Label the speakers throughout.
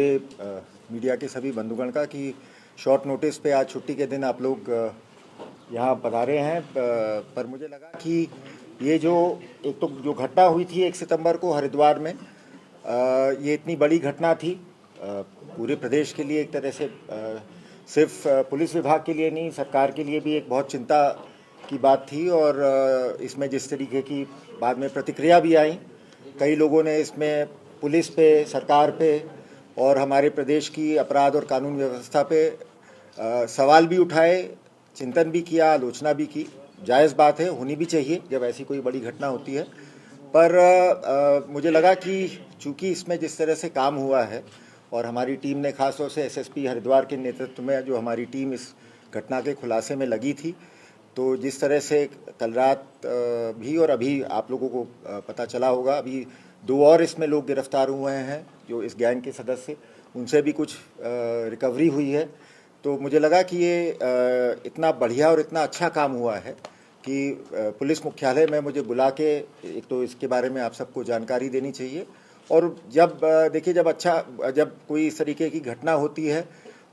Speaker 1: पूरे मीडिया के सभी बंधुगण का कि शॉर्ट नोटिस पे आज छुट्टी के दिन आप लोग यहाँ पधारे हैं। पर मुझे लगा कि ये जो एक तो जो घटना हुई थी 1 सितंबर को हरिद्वार में, ये इतनी बड़ी घटना थी पूरे प्रदेश के लिए, एक तरह से सिर्फ पुलिस विभाग के लिए नहीं, सरकार के लिए भी एक बहुत चिंता की बात थी। और इसमें जिस तरीके की बाद में प्रतिक्रिया भी आई, कई लोगों ने इसमें पुलिस पे, सरकार पे और हमारे प्रदेश की अपराध और कानून व्यवस्था पे सवाल भी उठाए, चिंतन भी किया, आलोचना भी की। जायज़ बात है, होनी भी चाहिए जब ऐसी कोई बड़ी घटना होती है। पर मुझे लगा कि चूंकि इसमें जिस तरह से काम हुआ है और हमारी टीम ने, खास तौर से एसएसपी हरिद्वार के नेतृत्व में जो हमारी टीम इस घटना के खुलासे में लगी थी, तो जिस तरह से कल रात भी और अभी आप लोगों को पता चला होगा, अभी 2 और इसमें लोग गिरफ्तार हुए हैं जो इस गैंग के सदस्य, उनसे भी कुछ रिकवरी हुई है। तो मुझे लगा कि ये इतना बढ़िया और इतना अच्छा काम हुआ है कि पुलिस मुख्यालय में मुझे बुला के एक तो इसके बारे में आप सबको जानकारी देनी चाहिए। और जब देखिए, जब कोई इस तरीके की घटना होती है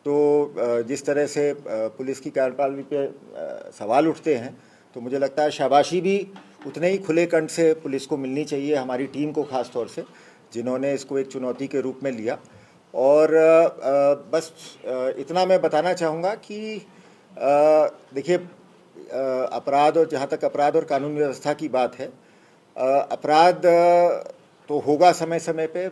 Speaker 1: तो जिस तरह से पुलिस की कार्यप्रणाली पे सवाल उठते हैं, तो मुझे लगता है शाबाशी भी उतने ही खुले कंठ से पुलिस को मिलनी चाहिए, हमारी टीम को खास तौर से, जिन्होंने इसको एक चुनौती के रूप में लिया। और बस इतना मैं बताना चाहूँगा कि देखिए, अपराध और जहाँ तक अपराध और कानून व्यवस्था की बात है, अपराध तो होगा समय समय पे,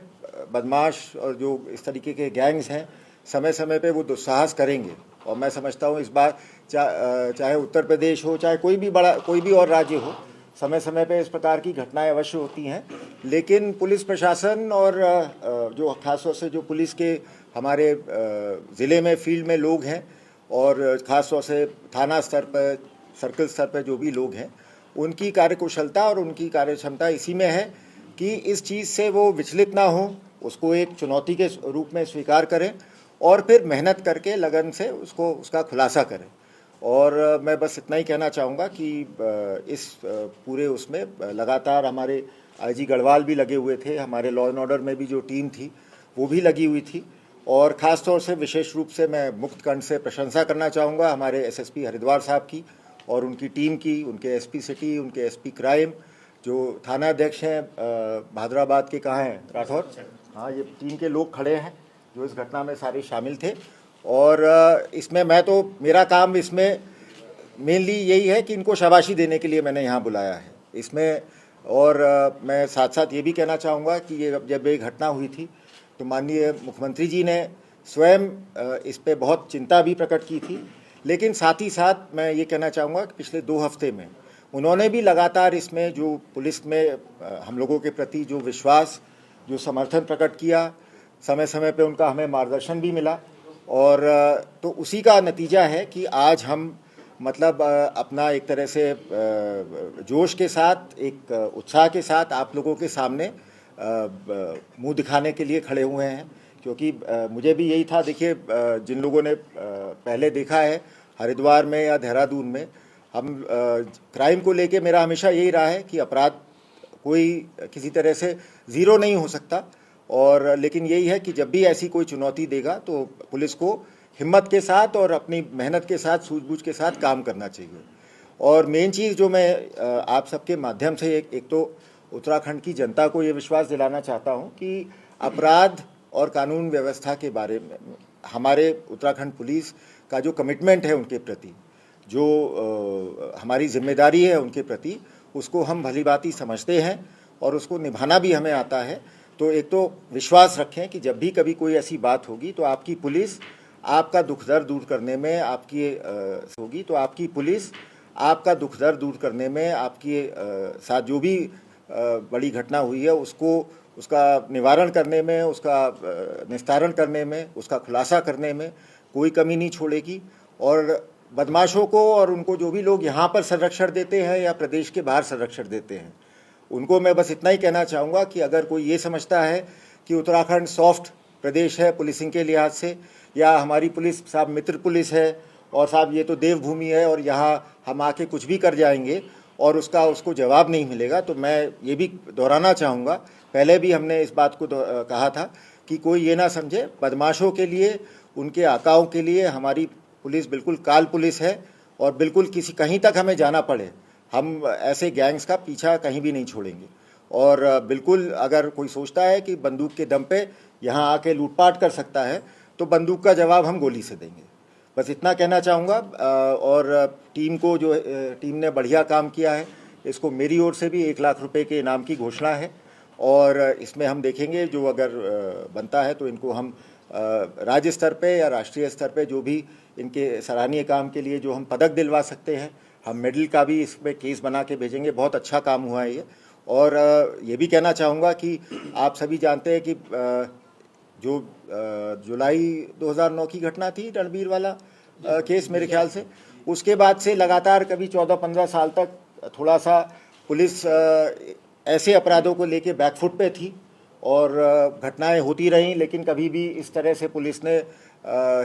Speaker 1: बदमाश और जो इस तरीके के गैंग्स हैं समय समय पे वो दुस्साहस करेंगे। और मैं समझता हूँ इस बार चाहे उत्तर प्रदेश हो, चाहे कोई भी और राज्य हो, समय समय पे इस प्रकार की घटनाएं अवश्य होती हैं। लेकिन पुलिस प्रशासन और जो खासतौर से जो पुलिस के हमारे ज़िले में फील्ड में लोग हैं और ख़ासतौर से थाना स्तर पर, सर्कल स्तर पर जो भी लोग हैं, उनकी कार्यकुशलता और उनकी कार्यक्षमता इसी में है कि इस चीज़ से वो विचलित ना हो, उसको एक चुनौती के रूप में स्वीकार करें और फिर मेहनत करके लगन से उसका खुलासा करें। और मैं बस इतना ही कहना चाहूँगा कि इस पूरे उसमें लगातार हमारे आईजी गढ़वाल भी लगे हुए थे, हमारे लॉ एंड ऑर्डर में भी जो टीम थी वो भी लगी हुई थी। और ख़ास तौर से विशेष रूप से मैं मुक्त कंठ से प्रशंसा करना चाहूँगा हमारे एसएसपी हरिद्वार साहब की और उनकी टीम की, उनके एसपी सिटी, उनके एसपी क्राइम, जो थाना अध्यक्ष हैं भादराबाद के, कहाँ हैं, राठौर, हाँ, ये टीम के लोग खड़े हैं जो इस घटना में सारे शामिल थे। और इसमें मेरा काम इसमें मेनली यही है कि इनको शाबाशी देने के लिए मैंने यहाँ बुलाया है इसमें। और मैं साथ साथ ये भी कहना चाहूँगा कि जब ये घटना हुई थी तो माननीय मुख्यमंत्री जी ने स्वयं इस पे बहुत चिंता भी प्रकट की थी। लेकिन साथ ही साथ मैं ये कहना चाहूँगा कि पिछले 2 हफ्ते में उन्होंने भी लगातार इसमें जो पुलिस में हम लोगों के प्रति जो विश्वास, जो समर्थन प्रकट किया, समय समय पे उनका हमें मार्गदर्शन भी मिला। और तो उसी का नतीजा है कि आज हम मतलब अपना एक तरह से जोश के साथ, एक उत्साह के साथ आप लोगों के सामने मुंह दिखाने के लिए खड़े हुए हैं। क्योंकि मुझे भी यही था, देखिए, जिन लोगों ने पहले देखा है हरिद्वार में या देहरादून में, हम क्राइम को लेके मेरा हमेशा यही रहा है कि अपराध कोई किसी तरह से ज़ीरो नहीं हो सकता। और लेकिन यही है कि जब भी ऐसी कोई चुनौती देगा तो पुलिस को हिम्मत के साथ और अपनी मेहनत के साथ, सूझबूझ के साथ काम करना चाहिए। और मेन चीज़ जो मैं आप सबके माध्यम से एक तो उत्तराखंड की जनता को ये विश्वास दिलाना चाहता हूँ कि अपराध और कानून व्यवस्था के बारे में हमारे उत्तराखंड पुलिस का जो कमिटमेंट है उनके प्रति, जो हमारी जिम्मेदारी है उनके प्रति, उसको हम भलीभांति समझते हैं और उसको निभाना भी हमें आता है। तो एक तो विश्वास रखें कि जब भी कभी कोई ऐसी बात होगी तो आपकी पुलिस आपका दुख दर्द दूर करने में होगी, तो आपकी पुलिस आपका दुख दर्द दूर करने में, आपके साथ जो भी बड़ी घटना हुई है उसका निवारण करने में, उसका निस्तारण करने में, उसका खुलासा करने में कोई कमी नहीं छोड़ेगी। और बदमाशों को और उनको जो भी लोग यहाँ पर संरक्षण देते हैं या प्रदेश के बाहर संरक्षण देते हैं, उनको मैं बस इतना ही कहना चाहूँगा कि अगर कोई ये समझता है कि उत्तराखंड सॉफ्ट प्रदेश है पुलिसिंग के लिहाज से, या हमारी पुलिस साहब मित्र पुलिस है और साहब ये तो देवभूमि है और यहाँ हम आके कुछ भी कर जाएंगे और उसको जवाब नहीं मिलेगा, तो मैं ये भी दोहराना चाहूँगा, पहले भी हमने इस बात को कहा था कि कोई ये ना समझे, बदमाशों के लिए, उनके आकाओं के लिए हमारी पुलिस बिल्कुल काल पुलिस है और बिल्कुल किसी कहीं तक हमें जाना पड़े हम ऐसे गैंग्स का पीछा कहीं भी नहीं छोड़ेंगे। और बिल्कुल अगर कोई सोचता है कि बंदूक के दम पे यहाँ आके लूटपाट कर सकता है तो बंदूक का जवाब हम गोली से देंगे। बस इतना कहना चाहूँगा। और टीम को जो टीम ने बढ़िया काम किया है, इसको मेरी ओर से भी 1 लाख रुपए के इनाम की घोषणा है और इसमें हम देखेंगे जो अगर बनता है तो इनको हम राज्य स्तर पे या राष्ट्रीय स्तर पे जो भी इनके सराहनीय काम के लिए जो हम पदक दिलवा सकते हैं, हम मेडल का भी इसमें केस बना के भेजेंगे। बहुत अच्छा काम हुआ है ये। और ये भी कहना चाहूँगा कि आप सभी जानते हैं कि जो जुलाई 2009 की घटना थी रणबीर वाला केस, मेरे ख्याल से उसके बाद से लगातार कभी 14-15 साल तक थोड़ा सा पुलिस ऐसे अपराधों को लेके बैकफुट पे थी और घटनाएं होती रहीं, लेकिन कभी भी इस तरह से पुलिस ने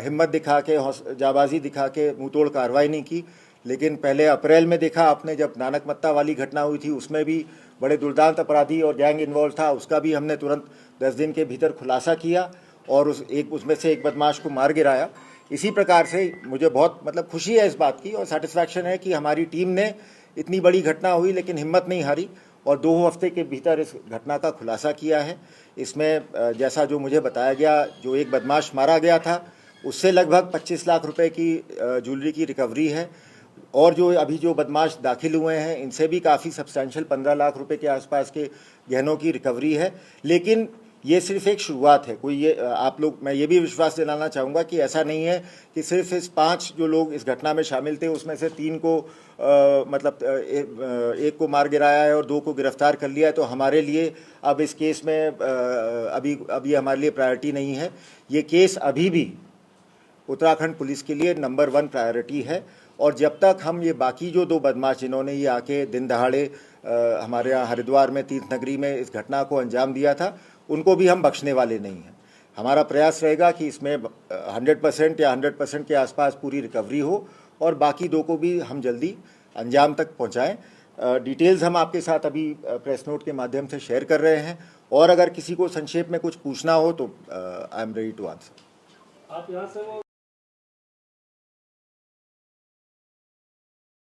Speaker 1: हिम्मत दिखा के, जाबाजी दिखा के मुंह तोड़ कार्रवाई नहीं की। लेकिन पहले अप्रैल में देखा आपने जब नानक मत्ता वाली घटना हुई थी, उसमें भी बड़े दुर्दांत अपराधी और गैंग इन्वॉल्व था, उसका भी हमने तुरंत 10 दिन के भीतर खुलासा किया और उसमें से एक बदमाश को मार गिराया। इसी प्रकार से मुझे बहुत खुशी है इस बात की और सेटिस्फैक्शन है कि हमारी टीम ने, इतनी बड़ी घटना हुई लेकिन हिम्मत नहीं हारी और 2 हफ्ते के भीतर इस घटना का खुलासा किया है। इसमें जैसा जो मुझे बताया गया, जो एक बदमाश मारा गया था उससे लगभग 25 लाख रुपए की ज्वेलरी की रिकवरी है और जो बदमाश दाखिल हुए हैं इनसे भी काफ़ी सब्सटैंशियल 15 लाख रुपए के आसपास के गहनों की रिकवरी है। लेकिन ये सिर्फ एक शुरुआत है। कोई ये आप लोग, मैं ये भी विश्वास दिलाना चाहूँगा कि ऐसा नहीं है कि सिर्फ इस 5 जो लोग इस घटना में शामिल थे उसमें से 3 को एक को मार गिराया है और 2 को गिरफ्तार कर लिया है तो हमारे लिए अब इस केस में अभी हमारे लिए प्रायोरिटी नहीं है। ये केस अभी भी उत्तराखंड पुलिस के लिए नंबर 1 प्रायोरिटी है और जब तक हम ये बाकी जो 2 बदमाश जिन्होंने ये आके दिन दहाड़े हमारे यहाँ हरिद्वार में तीर्थ नगरी में इस घटना को अंजाम दिया था, उनको भी हम बख्शने वाले नहीं हैं। हमारा प्रयास रहेगा कि इसमें 100% या 100% के आसपास पूरी रिकवरी हो और बाकी 2 को भी हम जल्दी अंजाम तक पहुँचाएँ। डिटेल्स हम आपके साथ अभी प्रेस नोट के माध्यम से शेयर कर रहे हैं और अगर किसी को संक्षेप में कुछ पूछना हो तो I am ready to answer.
Speaker 2: आप यहाँ से